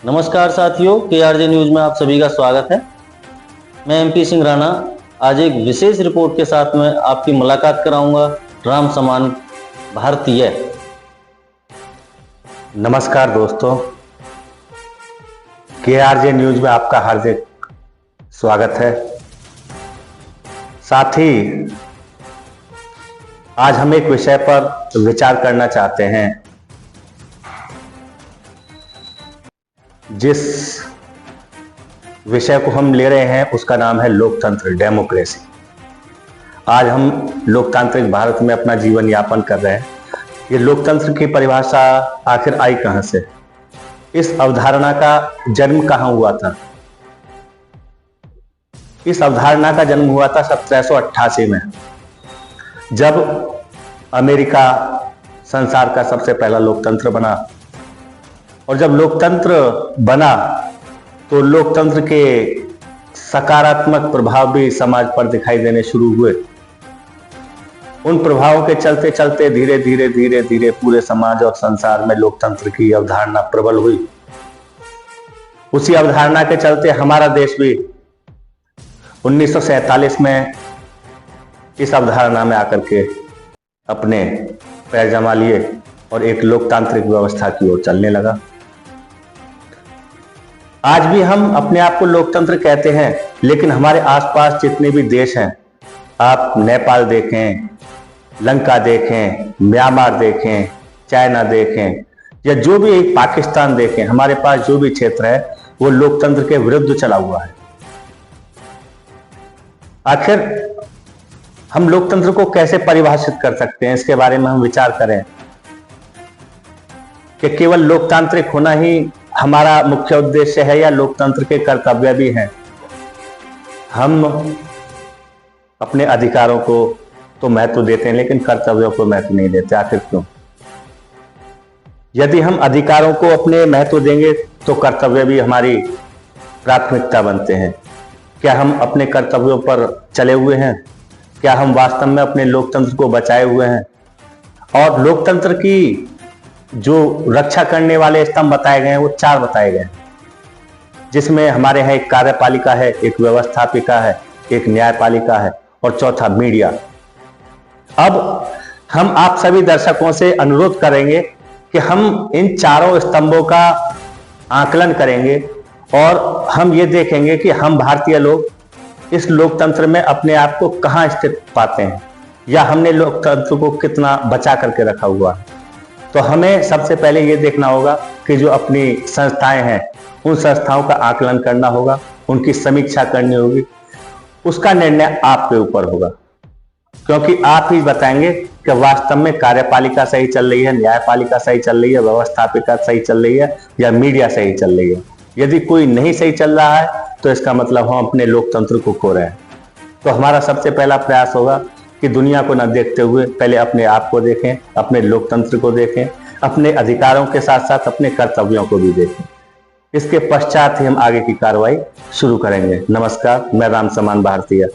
नमस्कार साथियों, KRJ news में आप सभी का स्वागत है। मैं MP सिंह राणा आज एक विशेष रिपोर्ट के साथ में आपकी मुलाकात कराऊंगा राम समान भारतीय। नमस्कार दोस्तों, KRJ न्यूज में आपका हार्दिक स्वागत है। साथ ही आज हम एक विषय पर विचार करना चाहते हैं, जिस विषय को हम ले रहे हैं उसका नाम है लोकतंत्र, डेमोक्रेसी। आज हम लोकतांत्रिक भारत में अपना जीवन यापन कर रहे हैं। ये लोकतंत्र की परिभाषा आखिर आई कहां से? इस अवधारणा का जन्म कहां हुआ था? इस अवधारणा का जन्म हुआ था 1788 में, जब अमेरिका संसार का सबसे पहला लोकतंत्र बना। और जब लोकतंत्र बना तो लोकतंत्र के सकारात्मक प्रभाव भी समाज पर दिखाई देने शुरू हुए। उन प्रभावों के चलते चलते धीरे धीरे धीरे धीरे पूरे समाज और संसार में लोकतंत्र की अवधारणा प्रबल हुई। उसी अवधारणा के चलते हमारा देश भी 1947 में इस अवधारणा में आकर के अपने पैर जमा लिए और एक लोकतांत्रिक व्यवस्था की ओर चलने लगा। आज भी हम अपने आप को लोकतंत्र कहते हैं, लेकिन हमारे आसपास जितने भी देश हैं, आप नेपाल देखें, लंका देखें, म्यांमार देखें, चाइना देखें, या जो भी पाकिस्तान देखें, हमारे पास जो भी क्षेत्र है वो लोकतंत्र के विरुद्ध चला हुआ है। आखिर हम लोकतंत्र को कैसे परिभाषित कर सकते हैं, इसके बारे में हम विचार करें कि केवल लोकतांत्रिक होना ही हमारा मुख्य उद्देश्य है या लोकतंत्र के कर्तव्य भी हैं। हम अपने अधिकारों को तो महत्व देते हैं, लेकिन कर्तव्यों को महत्व नहीं देते। आखिर क्यों? यदि हम अधिकारों को अपने महत्व देंगे तो कर्तव्य भी हमारी प्राथमिकता बनते हैं। क्या हम अपने कर्तव्यों पर चले हुए हैं? क्या हम वास्तव में अपने लोकतंत्र को बचाए हुए हैं? और लोकतंत्र की जो रक्षा करने वाले स्तंभ बताए गए हैं वो 4 बताए गए हैं, जिसमें हमारे यहाँ एक कार्यपालिका है, एक व्यवस्थापिका है, एक न्यायपालिका है और चौथा मीडिया। अब हम आप सभी दर्शकों से अनुरोध करेंगे कि हम इन चारों स्तंभों का आकलन करेंगे और हम ये देखेंगे कि हम भारतीय लोग इस लोकतंत्र में अपने आप को कहां स्थित पाते हैं, या हमने लोकतंत्र को कितना बचा करके रखा हुआ है। तो हमें सबसे पहले ये देखना होगा कि जो अपनी संस्थाएं हैं, उन संस्थाओं का आकलन करना होगा, उनकी समीक्षा करनी होगी। उसका निर्णय आपके ऊपर होगा, क्योंकि आप ही बताएंगे कि वास्तव में कार्यपालिका सही चल रही है, न्यायपालिका सही चल रही है, व्यवस्थापिका सही चल रही है या मीडिया सही चल रही है। यदि कोई नहीं सही चल रहा है तो इसका मतलब हम अपने लोकतंत्र को खो रहे हैं। तो हमारा सबसे पहला प्रयास होगा कि दुनिया को न देखते हुए पहले अपने आप को देखें, अपने लोकतंत्र को देखें, अपने अधिकारों के साथ साथ अपने कर्तव्यों को भी देखें। इसके पश्चात ही हम आगे की कार्रवाई शुरू करेंगे। नमस्कार, मैं राम समान भारतीय।